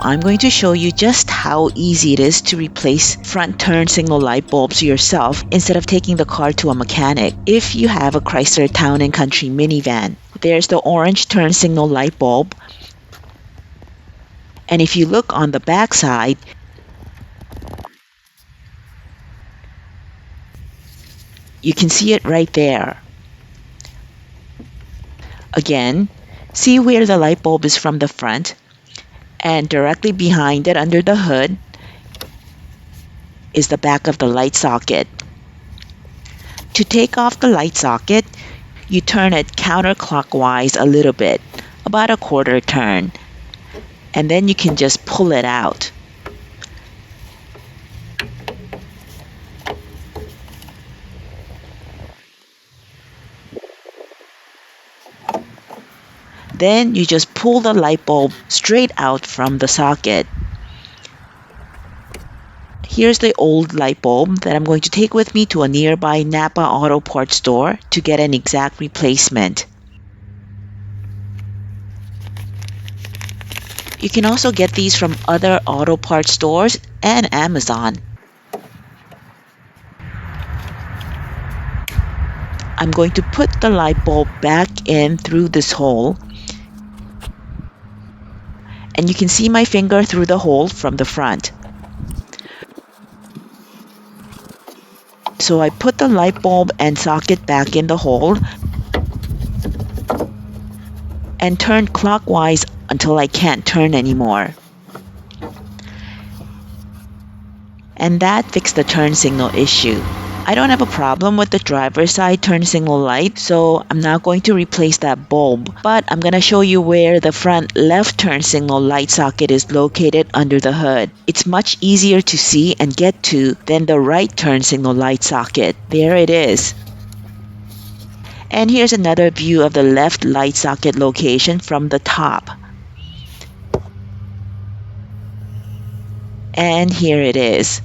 I'm going to show you just how easy it is to replace front turn signal light bulbs yourself instead of taking the car to a mechanic. If you have a Chrysler Town and Country minivan, there's the orange turn signal light bulb, and if you look on the back side, you can see it right there. Again, see where the light bulb is from the front, and directly behind it under the hood is the back of the light socket. To take off the light socket, you turn it counterclockwise a little bit, about a quarter turn, and then you can just pull it out. Then you just pull the light bulb straight out from the socket. Here's the old light bulb that I'm going to take with me to a nearby Napa Auto Parts store to get an exact replacement. You can also get these from other auto parts stores and Amazon. I'm going to put the light bulb back in through this hole, and you can see my finger through the hole from the front. So I put the light bulb and socket back in the hole and turn clockwise until I can't turn anymore. And that fixed the turn signal issue. I don't have a problem with the driver's side turn signal light, so I'm not going to replace that bulb, but I'm going to show you where the front left turn signal light socket is located under the hood. It's much easier to see and get to than the right turn signal light socket. There it is. And here's another view of the left light socket location from the top. And here it is.